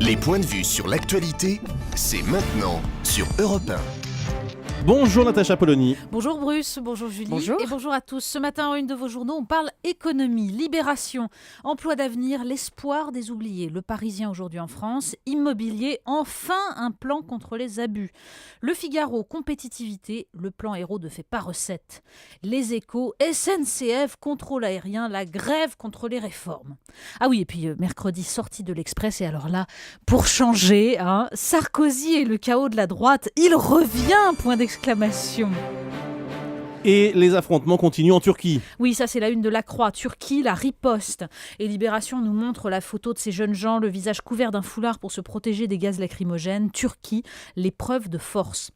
Les points de vue sur l'actualité, c'est maintenant sur Europe 1. Bonjour Natacha Polony. Bonjour Bruce, bonjour Julie. Bonjour. Et bonjour à tous. Ce matin, en une de vos journaux, on parle économie, libération, emploi d'avenir, l'espoir des oubliés. Le Parisien aujourd'hui en France, immobilier, enfin un plan contre les abus. Le Figaro, compétitivité, le plan héros ne fait pas recette. Les Échos, SNCF, contrôle aérien, la grève contre les réformes. Ah oui, et puis mercredi, sortie de l'Express, et alors là, pour changer, Sarkozy et le chaos de la droite, il revient, point d'exclamation. Et les affrontements continuent en Turquie. Oui, ça c'est la une de La Croix. Turquie, la riposte. Et Libération nous montre la photo de ces jeunes gens, le visage couvert d'un foulard pour se protéger des gaz lacrymogènes. Turquie, l'épreuve de force.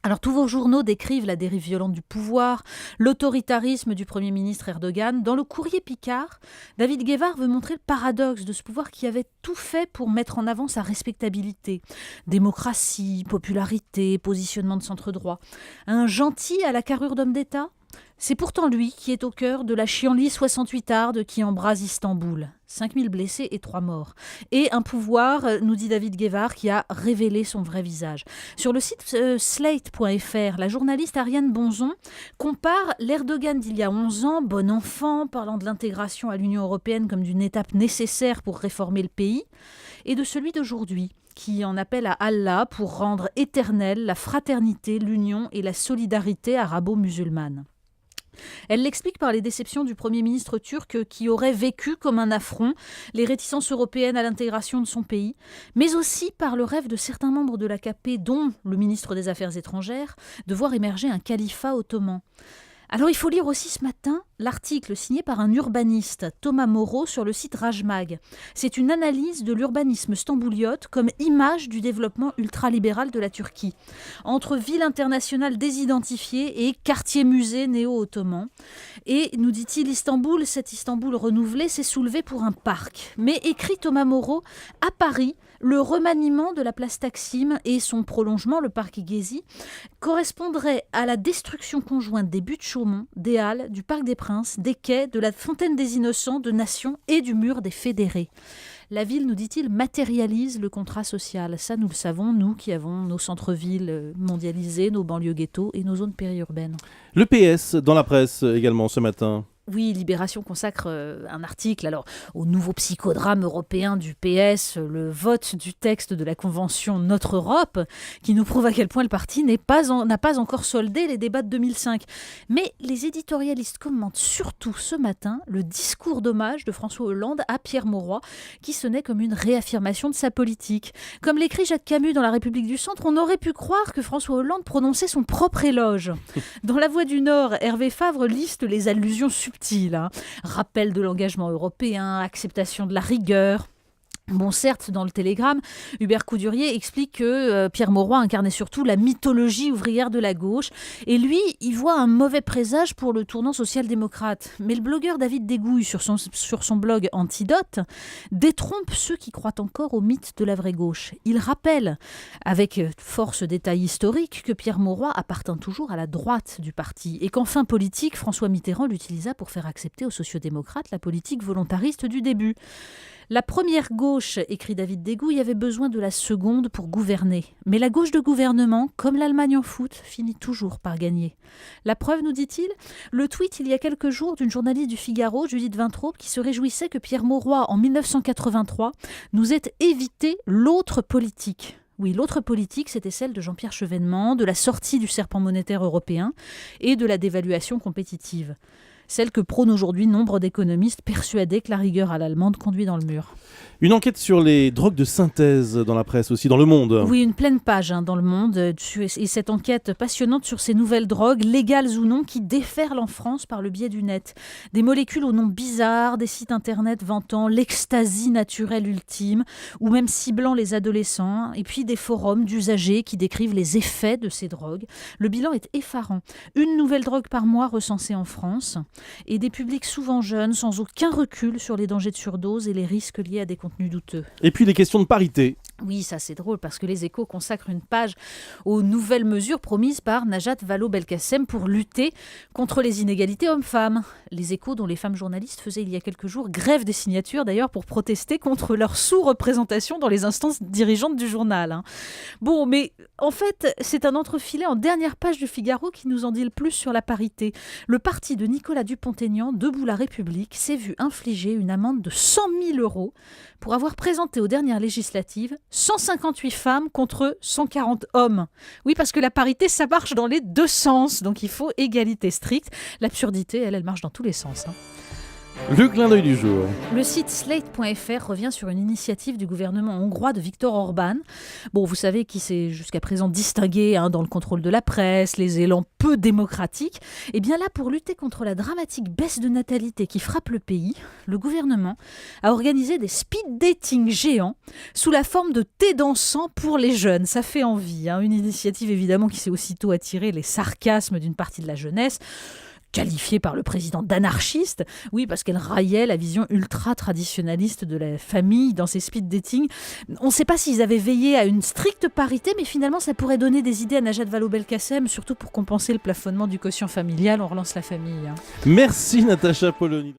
Alors tous vos journaux décrivent la dérive violente du pouvoir, l'autoritarisme du Premier ministre Erdogan. Dans le Courrier Picard, David Guevara veut montrer le paradoxe de ce pouvoir qui avait tout fait pour mettre en avant sa respectabilité. Démocratie, popularité, positionnement de centre-droit. Un gentil à la carrure d'homme d'État ? C'est pourtant lui qui est au cœur de la chienlit 68arde qui embrase Istanbul. 5000 blessés et 3 morts. Et un pouvoir, nous dit David Guevara, qui a révélé son vrai visage. Sur le site slate.fr, la journaliste Ariane Bonzon compare l'Erdogan d'il y a 11 ans, bon enfant, parlant de l'intégration à l'Union européenne comme d'une étape nécessaire pour réformer le pays, et de celui d'aujourd'hui, qui en appelle à Allah pour rendre éternelle la fraternité, l'union et la solidarité arabo-musulmane. Elle l'explique par les déceptions du Premier ministre turc qui aurait vécu comme un affront les réticences européennes à l'intégration de son pays, mais aussi par le rêve de certains membres de l'AKP, dont le ministre des Affaires étrangères, de voir émerger un califat ottoman. Alors il faut lire aussi ce matin l'article signé par un urbaniste, Thomas Moreau, sur le site Rajmag. C'est une analyse de l'urbanisme stambouliote comme image du développement ultralibéral de la Turquie. Entre ville internationale désidentifiée et quartier-musée néo-ottoman. Et, nous dit-il, cet Istanbul renouvelé, s'est soulevé pour un parc. Mais, écrit Thomas Moreau, à Paris, le remaniement de la place Taksim et son prolongement, le parc Gezi, correspondrait à la destruction conjointe des buttes Chaumont, des Halles, du Parc des Princes, des quais, de la Fontaine des Innocents, de Nation et du mur des Fédérés. La ville, nous dit-il, matérialise le contrat social. Ça, nous le savons, nous qui avons nos centres-villes mondialisés, nos banlieues ghettos et nos zones périurbaines. Le PS dans la presse également ce matin. Oui, Libération consacre un article au nouveau psychodrame européen du PS, le vote du texte de la Convention Notre Europe, qui nous prouve à quel point le parti n'a pas encore soldé les débats de 2005. Mais les éditorialistes commentent surtout ce matin le discours d'hommage de François Hollande à Pierre Mauroy, qui sonnait comme une réaffirmation de sa politique. Comme l'écrit Jacques Camus dans La République du Centre, on aurait pu croire que François Hollande prononçait son propre éloge. Dans La Voix du Nord, Hervé Favre liste les allusions subtiles. Rappel de l'engagement européen, acceptation de la rigueur. Bon, certes, dans le Télégramme, Hubert Coudurier explique que Pierre Mauroy incarnait surtout la mythologie ouvrière de la gauche. Et lui, il voit un mauvais présage pour le tournant social-démocrate. Mais le blogueur David Dégouille, sur son blog Antidote, détrompe ceux qui croient encore au mythe de la vraie gauche. Il rappelle, avec force détail historique, que Pierre Mauroy appartint toujours à la droite du parti. Et qu'en fin politique, François Mitterrand l'utilisa pour faire accepter aux sociodémocrates la politique volontariste du début. La première gauche, écrit David Dégouille, avait besoin de la seconde pour gouverner. Mais la gauche de gouvernement, comme l'Allemagne en foot, finit toujours par gagner. La preuve, nous dit-il, le tweet il y a quelques jours d'une journaliste du Figaro, Judith Vintraube, qui se réjouissait que Pierre Mauroy, en 1983, nous ait évité l'autre politique. Oui, l'autre politique, c'était celle de Jean-Pierre Chevènement, de la sortie du serpent monétaire européen et de la dévaluation compétitive. Celle que prônent aujourd'hui nombre d'économistes persuadés que la rigueur à l'allemande conduit dans le mur. Une enquête sur les drogues de synthèse dans la presse aussi, dans Le Monde. Oui, une pleine page dans Le Monde. Et cette enquête passionnante sur ces nouvelles drogues, légales ou non, qui déferlent en France par le biais du net. Des molécules aux noms bizarres, des sites internet vantant l'ecstasy naturelle ultime, ou même ciblant les adolescents, et puis des forums d'usagers qui décrivent les effets de ces drogues. Le bilan est effarant. Une nouvelle drogue par mois recensée en France, et des publics souvent jeunes, sans aucun recul sur les dangers de surdose et les risques liés à des contenus douteux. Et puis les questions de parité. Oui, ça c'est drôle parce que les Échos consacrent une page aux nouvelles mesures promises par Najat Vallaud-Belkacem pour lutter contre les inégalités hommes-femmes. Les Échos dont les femmes journalistes faisaient il y a quelques jours grève des signatures d'ailleurs pour protester contre leur sous-représentation dans les instances dirigeantes du journal. Bon, mais en fait, c'est un entrefilet en dernière page du Figaro qui nous en dit le plus sur la parité. Le parti de Nicolas Dupont-Aignan, Debout la République, s'est vu infliger une amende de 100 000 € pour avoir présenté aux dernières législatives 158 femmes contre 140 hommes. Oui, parce que la parité, ça marche dans les deux sens, donc il faut égalité stricte. L'absurdité, elle marche dans tous les sens. Le clin d'œil du jour. Le site slate.fr revient sur une initiative du gouvernement hongrois de Viktor Orban. Bon, vous savez qui s'est jusqu'à présent distingué dans le contrôle de la presse, les élans peu démocratiques. Et bien là, pour lutter contre la dramatique baisse de natalité qui frappe le pays, le gouvernement a organisé des speed dating géants sous la forme de thé dansant pour les jeunes. Ça fait envie. Une initiative évidemment qui s'est aussitôt attiré les sarcasmes d'une partie de la jeunesse, qualifiée par le président d'anarchiste, oui, parce qu'elle raillait la vision ultra-traditionnaliste de la famille dans ces speed dating. On ne sait pas s'ils avaient veillé à une stricte parité, mais finalement, ça pourrait donner des idées à Najat Vallaud-Belkacem, surtout pour compenser le plafonnement du quotient familial. On relance la famille. Merci Natacha Polony.